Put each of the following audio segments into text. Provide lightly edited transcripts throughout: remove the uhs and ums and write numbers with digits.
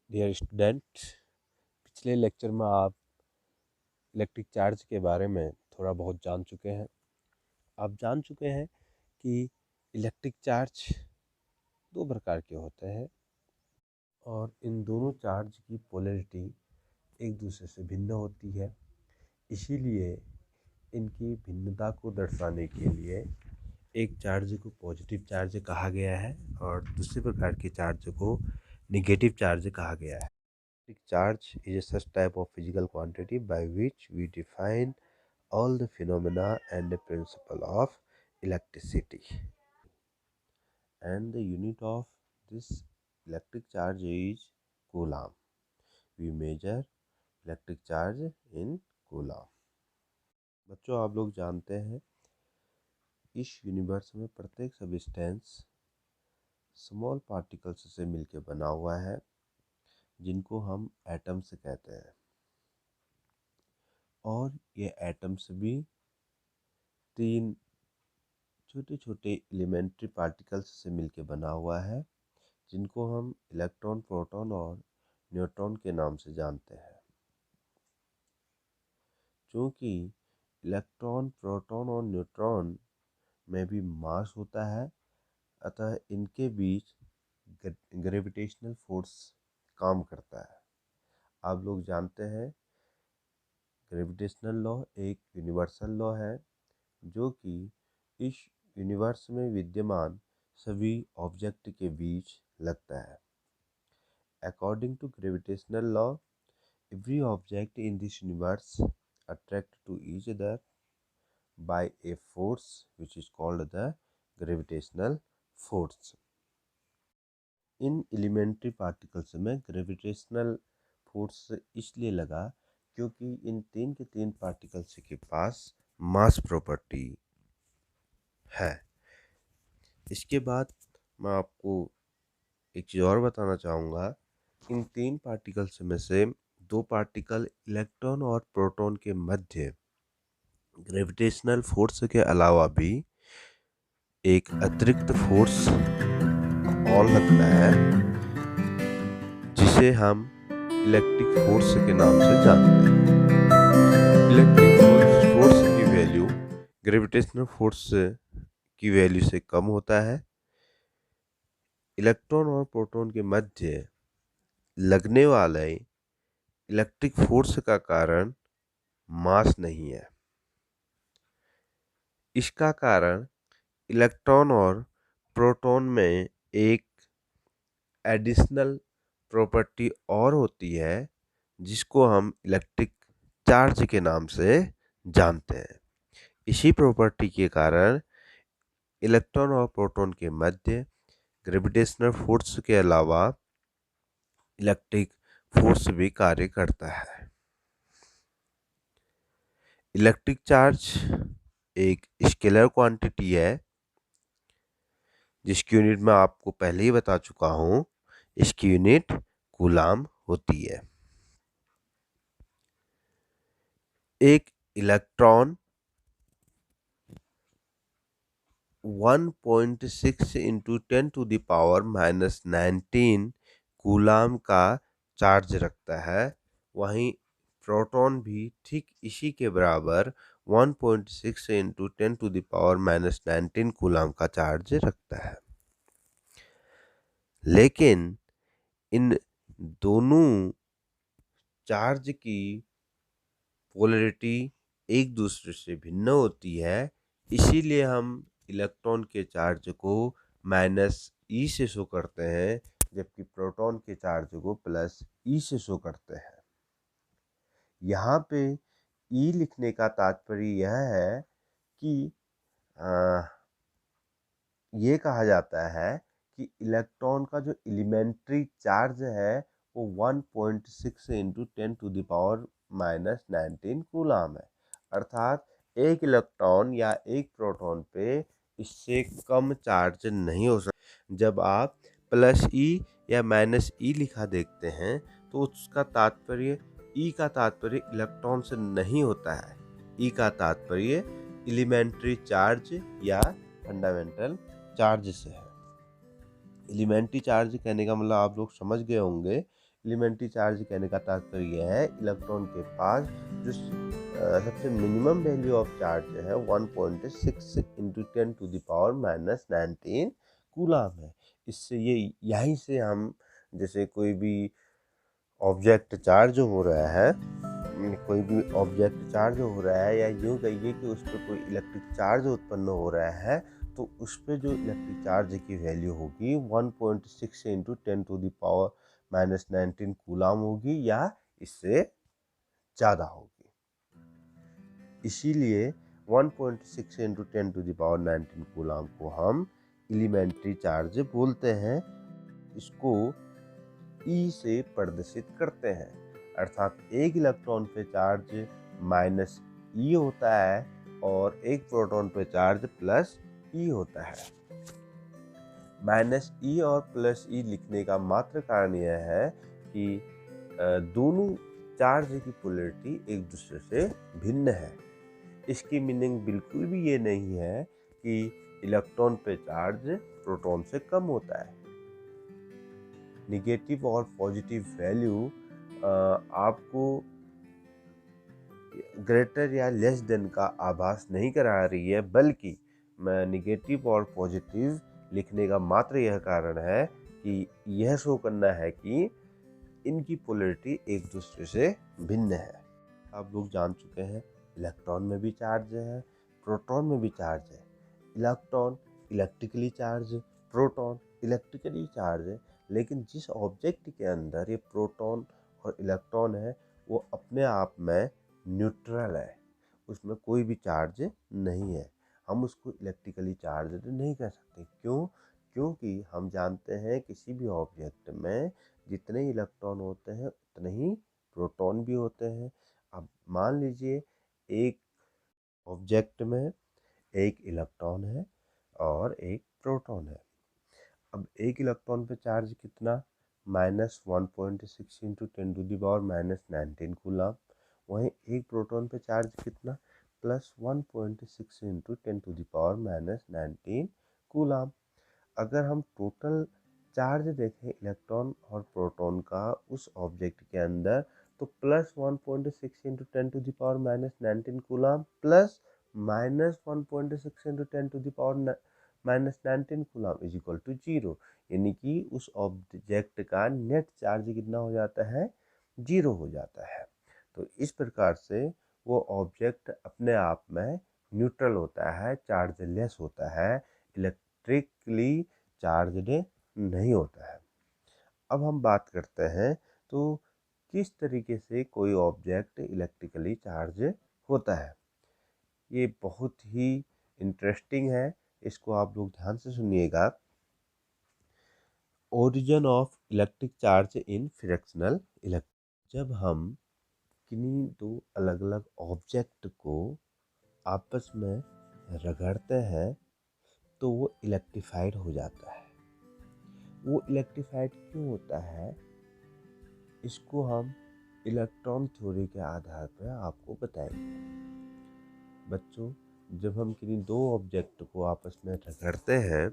Dear student, पिछले lecture में आप इलेक्ट्रिक चार्ज के बारे में थोड़ा बहुत जान चुके हैं। आप जान चुके हैं कि इलेक्ट्रिक चार्ज दो प्रकार के होते हैं और इन दोनों चार्ज की पोलैरिटी एक दूसरे से भिन्न होती है। इसीलिए इनकी भिन्नता को दर्शाने के लिए एक चार्ज को पॉजिटिव चार्ज कहा गया है और दूसरे प्रकार के चार्ज को नेगेटिव चार्ज कहा गया है। Charge is a such type of physical quantity by which we define all the phenomena and the principle of electricity. And the unit of this electric charge is coulomb. We measure electric charge in coulomb. बच्चों, आप लोग जानते हैं इस universe में प्रत्येक substance small particles से मिलकर बना हुआ है, जिनको हम एटम्स कहते हैं। और ये एटम्स भी तीन छोटे छोटे एलिमेंट्री पार्टिकल्स से मिलकर बना हुआ है, जिनको हम इलेक्ट्रॉन, प्रोटॉन और न्यूट्रॉन के नाम से जानते हैं। क्योंकि इलेक्ट्रॉन, प्रोटॉन और न्यूट्रॉन में भी मास होता है, अतः इनके बीच ग्रेविटेशनल फोर्स काम करता है। आप लोग जानते हैं ग्रेविटेशनल लॉ एक यूनिवर्सल लॉ है जो कि इस यूनिवर्स में विद्यमान सभी ऑब्जेक्ट के बीच लगता है। According to gravitational law, every object in this universe attract to each other by a force which is called the gravitational force. इन एलिमेंट्री पार्टिकल्स में ग्रेविटेशनल फोर्स इसलिए लगा क्योंकि इन तीन के तीन पार्टिकल्स के पास मास प्रॉपर्टी है। इसके बाद मैं आपको एक चीज़ और बताना चाहूँगा। इन तीन पार्टिकल्स में से दो पार्टिकल इलेक्ट्रॉन और प्रोटॉन के मध्य ग्रेविटेशनल फोर्स के अलावा भी एक अतिरिक्त फोर्स और लगता है, जिसे हम इलेक्ट्रिक फोर्स के नाम से जानते हैं। इलेक्ट्रिक फोर्स की वैल्यू ग्रेविटेशनल फोर्स की वैल्यू से कम होता है। इलेक्ट्रॉन और प्रोटॉन के मध्य लगने वाले इलेक्ट्रिक फोर्स का कारण मास नहीं है। इसका कारण इलेक्ट्रॉन और प्रोटॉन में एक एडिशनल प्रॉपर्टी और होती है, जिसको हम इलेक्ट्रिक चार्ज के नाम से जानते हैं। इसी प्रॉपर्टी के कारण इलेक्ट्रॉन और प्रोटॉन के मध्य ग्रेविटेशनल फोर्स के अलावा इलेक्ट्रिक फोर्स भी कार्य करता है। इलेक्ट्रिक चार्ज एक स्केलर क्वांटिटी है, जिसकी यूनिट मैं आपको पहले ही बता चुका हूं। इसकी यूनिट कूलाम होती है। एक इलेक्ट्रॉन 1.6 इंटू 10⁻⁻19 कूलाम का चार्ज रखता है। वहीं प्रोटॉन भी ठीक इसी के बराबर 1.6 इंटू 10⁻⁻19 कूलाम का चार्ज रखता है। लेकिन इन दोनों चार्ज की पोलैरिटी एक दूसरे से भिन्न होती है। इसीलिए हम इलेक्ट्रॉन के चार्ज को -e से शो करते हैं, जबकि प्रोटॉन के चार्ज को +e से शो करते हैं। यहाँ पे e लिखने का तात्पर्य यह है कि ये कहा जाता है कि इलेक्ट्रॉन का जो एलिमेंट्री चार्ज है वो 1.6 इंटू 10⁻⁻19 कूलाम है। अर्थात एक इलेक्ट्रॉन या एक प्रोटॉन पे इससे कम चार्ज नहीं हो सकता। जब आप +e या -e लिखा देखते हैं तो उसका तात्पर्य e का तात्पर्य इलेक्ट्रॉन से नहीं होता है। e का तात्पर्य एलिमेंट्री चार्ज या फंडामेंटल चार्ज से है। एलिमेंट्री चार्ज कहने का मतलब आप लोग समझ गए होंगे एलिमेंट्री चार्ज कहने का तात्पर्य है इलेक्ट्रॉन के पास जो सबसे मिनिमम वैल्यू ऑफ चार्ज है 1.6 इंटू 10⁻⁻19 कूलाम है। इससे ये यहीं से हम जैसे कोई भी ऑब्जेक्ट चार्ज हो रहा है, कोई भी ऑब्जेक्ट चार्ज हो रहा है या यूँ कहिए कि उस पर कोई इलेक्ट्रिक चार्ज उत्पन्न हो रहा है, तो उस पर जो इलेक्ट्रिक चार्ज की वैल्यू होगी 1.6 इंटू 10⁻⁻19 कूलाम होगी या इससे ज़्यादा होगी। इसीलिए 1.6 इंटू 10⁻19 कूलाम को हम एलिमेंट्री चार्ज बोलते हैं। इसको ई से प्रदर्शित करते हैं, अर्थात एक इलेक्ट्रॉन पे चार्ज माइनस ई होता है और एक प्रोटॉन पे चार्ज प्लस ई होता है। माइनस ई और प्लस ई लिखने का मात्र कारण यह है कि दोनों चार्ज की पोलैरिटी एक दूसरे से भिन्न है। इसकी मीनिंग बिल्कुल भी ये नहीं है कि इलेक्ट्रॉन पे चार्ज प्रोटॉन से कम होता है। निगेटिव और पॉजिटिव वैल्यू आपको ग्रेटर या लेस देन का आभास नहीं करा रही है, बल्कि निगेटिव और पॉजिटिव लिखने का मात्र यह कारण है कि यह शो करना है कि इनकी पोलैरिटी एक दूसरे से भिन्न है। आप लोग जान चुके हैं इलेक्ट्रॉन में भी चार्ज है, प्रोटॉन में भी चार्ज है। Electron electrically charge, proton electrically charge है, लेकिन जिस ऑब्जेक्ट के अंदर ये प्रोटॉन और इलेक्ट्रॉन है वो अपने आप में न्यूट्रल है, उसमें कोई भी चार्ज नहीं है। हम उसको इलेक्ट्रिकली चार्ज नहीं कह सकते। क्यों? क्योंकि हम जानते हैं किसी भी ऑब्जेक्ट में जितने इलेक्ट्रॉन होते हैं उतने ही प्रोटॉन भी होते हैं। अब मान लीजिए एक ऑब्जेक्ट में एक इलेक्ट्रॉन है और एक प्रोटॉन है। अब एक इलेक्ट्रॉन पे चार्ज कितना? -1.6 इंटू 10⁻⁻19 कूलाम। वहीं एक प्रोटॉन पे चार्ज कितना? +1.6 इंटू 10⁻⁻19 कूलाम। अगर हम टोटल चार्ज देखें इलेक्ट्रॉन और प्रोटॉन का उस ऑब्जेक्ट के अंदर, तो +1.6 into 10⁻⁻19 coulomb plus -1.6 into 10⁻⁻19 coulomb is equal to 0। यानी कि उस ऑब्जेक्ट का नेट चार्ज कितना हो जाता है? 0 हो जाता है। तो इस प्रकार से वो ऑब्जेक्ट अपने आप में न्यूट्रल होता है, चार्जलेस होता है, इलेक्ट्रिकली चार्जड नहीं होता है। अब हम बात करते हैं तो किस तरीके से कोई ऑब्जेक्ट इलेक्ट्रिकली चार्ज होता है। ये बहुत ही इंटरेस्टिंग है, इसको आप लोग ध्यान से सुनिएगा। Origin of electric charge in fractional electric. जब हम किन्हीं दो अलग अलग ऑब्जेक्ट को आपस में रगड़ते हैं तो वो इलेक्ट्रीफाइड हो जाता है। वो इलेक्ट्रीफाइड क्यों होता है, इसको हम इलेक्ट्रॉन थ्योरी के आधार पर आपको बताएंगे। बच्चों, जब हम किन्हीं दो ऑब्जेक्ट को आपस में रगड़ते हैं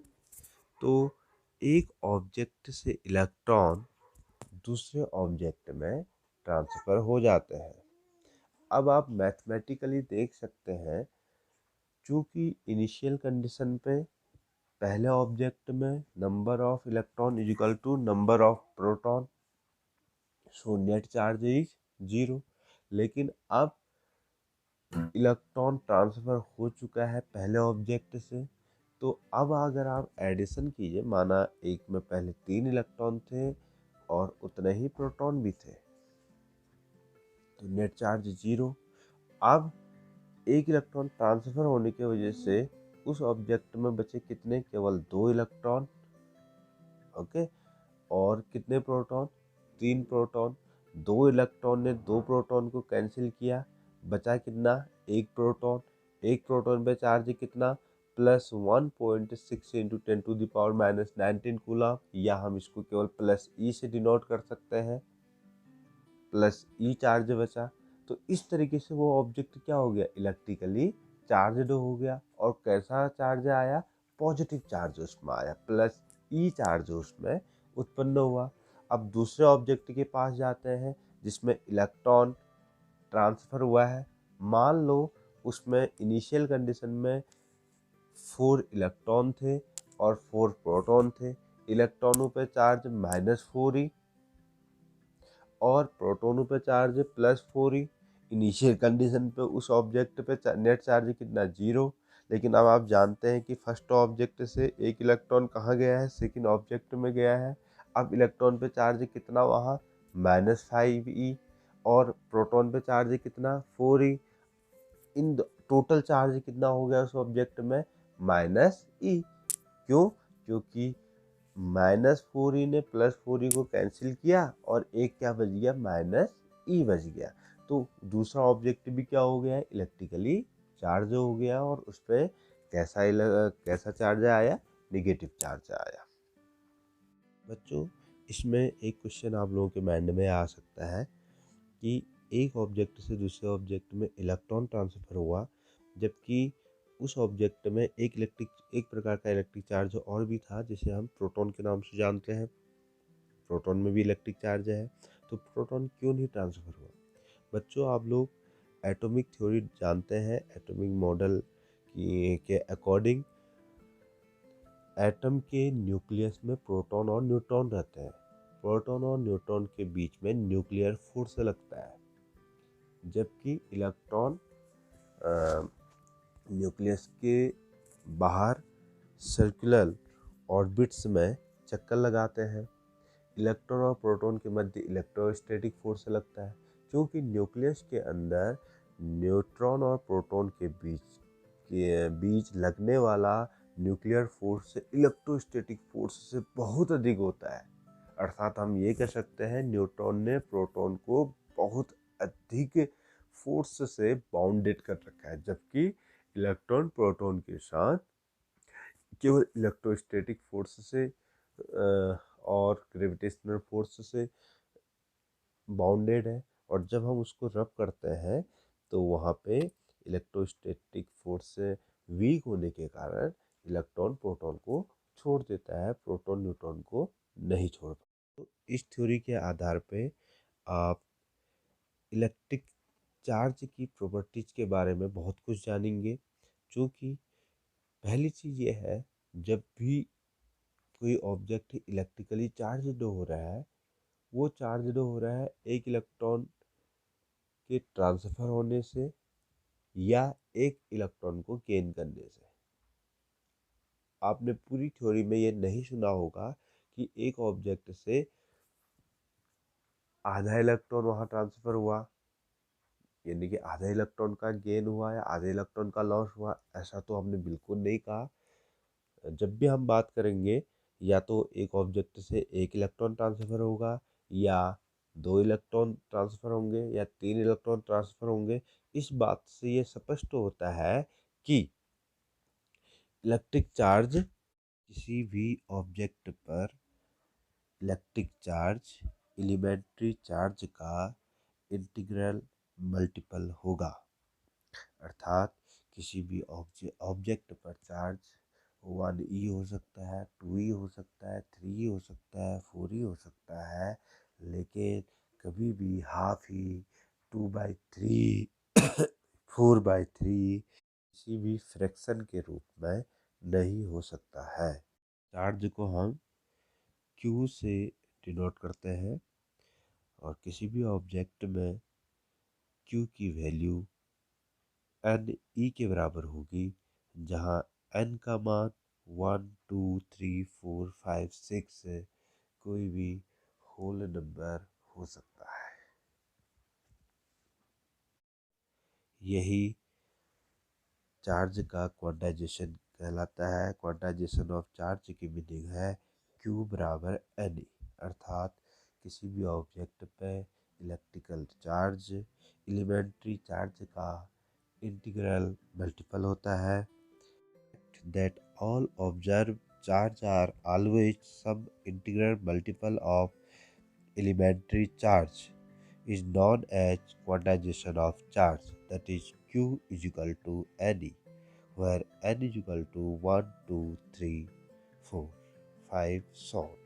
तो एक ऑब्जेक्ट से इलेक्ट्रॉन दूसरे ऑब्जेक्ट में ट्रांसफ़र हो जाते हैं। अब आप मैथमेटिकली देख सकते हैं, चूँकि इनिशियल कंडीशन पे पहले ऑब्जेक्ट में number of electron is equal to number of proton, so net charge is 0। लेकिन अब इलेक्ट्रॉन ट्रांसफ़र हो चुका है पहले ऑब्जेक्ट से, तो अब अगर आप एडिशन कीजिए, माना एक में पहले 3 इलेक्ट्रॉन थे और उतने ही प्रोटॉन भी थे, तो नेट चार्ज 0। अब एक इलेक्ट्रॉन ट्रांसफ़र होने की वजह से उस ऑब्जेक्ट में बचे कितने? केवल 2 इलेक्ट्रॉन, ओके। और कितने प्रोटॉन? 3 प्रोटॉन। 2 इलेक्ट्रॉन ने 2 प्रोटॉन को कैंसिल किया, बचा कितना? 1 प्रोटॉन। एक प्रोटॉन पे चार्ज कितना? +1.6 इंटू 10⁻⁻19 कूलाम, या हम इसको केवल प्लस ई से डिनोट कर सकते हैं, प्लस ई चार्ज बचा। तो इस तरीके से वो ऑब्जेक्ट क्या हो गया? इलेक्ट्रिकली चार्जड हो गया। और कैसा चार्ज आया? पॉजिटिव चार्ज उसमें आया, प्लस ई चार्ज उसमें उत्पन्न हुआ। अब दूसरे ऑब्जेक्ट के पास जाते हैं जिसमें इलेक्ट्रॉन ट्रांसफ़र हुआ है। मान लो उसमें इनिशियल कंडीशन में 4 इलेक्ट्रॉन थे और 4 प्रोटॉन थे। इलेक्ट्रॉनों पे चार्ज -4 ही और प्रोटोनों पे चार्ज +4 ही। इनिशियल कंडीशन पे उस ऑब्जेक्ट पे नेट चार्ज कितना 0। लेकिन अब आप जानते हैं कि फर्स्ट ऑब्जेक्ट से एक इलेक्ट्रॉन कहाँ गया है, सेकंड ऑब्जेक्ट में गया है। अब इलेक्ट्रॉन पे चार्ज कितना वहाँ -5 और प्रोटॉन पे चार्ज कितना 4 ही। इन टोटल चार्ज कितना हो गया उस ऑब्जेक्ट में -E। क्यों? क्योंकि -4 ने +4 को कैंसिल किया और एक क्या बच गया -E बच गया। तो दूसरा ऑब्जेक्ट भी क्या हो गया, इलेक्ट्रिकली चार्ज हो गया और उस पर कैसा चार्ज आया, निगेटिव चार्ज आया। बच्चों, इसमें एक क्वेश्चन आप लोगों के माइंड में आ सकता है कि एक ऑब्जेक्ट से दूसरे ऑब्जेक्ट में इलेक्ट्रॉन ट्रांसफ़र हुआ, जबकि उस ऑब्जेक्ट में एक प्रकार का इलेक्ट्रिक चार्ज और भी था जिसे हम प्रोटॉन के नाम से जानते हैं। प्रोटॉन में भी इलेक्ट्रिक चार्ज है, तो प्रोटॉन क्यों नहीं ट्रांसफ़र हुआ? बच्चों, आप लोग एटॉमिक थ्योरी जानते हैं। एटॉमिक मॉडल के अकॉर्डिंग एटम के न्यूक्लियस में प्रोटॉन और न्यूट्रॉन रहते हैं। प्रोटॉन और न्यूट्रॉन के बीच में न्यूक्लियर फोर्स लगता है, जबकि इलेक्ट्रॉन न्यूक्लियस के बाहर सर्कुलर ऑर्बिट्स में चक्कर लगाते हैं। इलेक्ट्रॉन और प्रोटॉन के मध्य इलेक्ट्रोस्टैटिक फोर्स लगता है, क्योंकि न्यूक्लियस के अंदर न्यूट्रॉन और प्रोटॉन के बीच लगने वाला न्यूक्लियर फोर्स इलेक्ट्रोस्टैटिक फोर्स से बहुत अधिक होता है। अर्थात हम ये कह सकते हैं न्यूट्रॉन ने प्रोटॉन को बहुत अधिक फोर्स से बाउंडेड कर रखा है, जबकि इलेक्ट्रॉन प्रोटॉन के साथ केवल इलेक्ट्रोस्टैटिक फोर्स से और ग्रेविटेशनल फोर्स से बाउंडेड है। और जब हम उसको रब करते हैं तो वहाँ पे इलेक्ट्रोस्टैटिक फोर्स से वीक होने के कारण इलेक्ट्रॉन प्रोटॉन को छोड़ देता है, प्रोटॉन न्यूट्रॉन को नहीं छोड़ पाता। तो इस थ्योरी के आधार पे आप इलेक्ट्रिक चार्ज की प्रॉपर्टीज के बारे में बहुत कुछ जानेंगे। क्योंकि पहली चीज़ ये है, जब भी कोई ऑब्जेक्ट इलेक्ट्रिकली चार्ज हो रहा है, वो चार्ज हो रहा है एक इलेक्ट्रॉन के ट्रांसफ़र होने से या एक इलेक्ट्रॉन को गेन करने से। आपने पूरी थ्योरी में ये नहीं सुना होगा कि एक ऑब्जेक्ट से आधा इलेक्ट्रॉन वहाँ ट्रांसफ़र हुआ, यानी कि आधा इलेक्ट्रॉन का गेन हुआ या आधे इलेक्ट्रॉन का लॉस हुआ। ऐसा तो हमने बिल्कुल नहीं कहा। जब भी हम बात करेंगे, या तो एक ऑब्जेक्ट से एक इलेक्ट्रॉन ट्रांसफ़र होगा, या 2 इलेक्ट्रॉन ट्रांसफ़र होंगे, या 3 इलेक्ट्रॉन ट्रांसफ़र होंगे। इस बात से ये स्पष्ट होता है कि इलेक्ट्रिक चार्ज किसी भी ऑब्जेक्ट पर इलेक्ट्रिक चार्ज एलिमेंट्री चार्ज का इंटीग्रल मल्टीपल होगा। अर्थात किसी भी ऑब्जेक्ट पर चार्ज 1E हो सकता है, 2E हो सकता है, 3E हो सकता है, 4E हो सकता है, लेकिन कभी भी हाफ ही, 2/3 4/3 किसी भी फ्रैक्शन के रूप में नहीं हो सकता है। चार्ज को हम Q से डिनोट करते हैं और किसी भी ऑब्जेक्ट में Q की वैल्यू NE के बराबर होगी, जहाँ N का मान 1 2 3 4 5 6 से कोई भी होल नंबर हो सकता है। यही चार्ज का क्वांटाइजेशन कहलाता है। क्वांटाइजेशन ऑफ चार्ज की मीनिंग है Q बराबर NE। अर्थात किसी भी ऑब्जेक्ट पे इलेक्ट्रिकल चार्ज एलिमेंट्री चार्ज का इंटीग्रल मल्टीपल होता है। That all observed charge are always some integral multiple of elementary charge is known as quantization of charge, that is Q is equal to NE, where N is equal to 1 2 3 4 5 so on.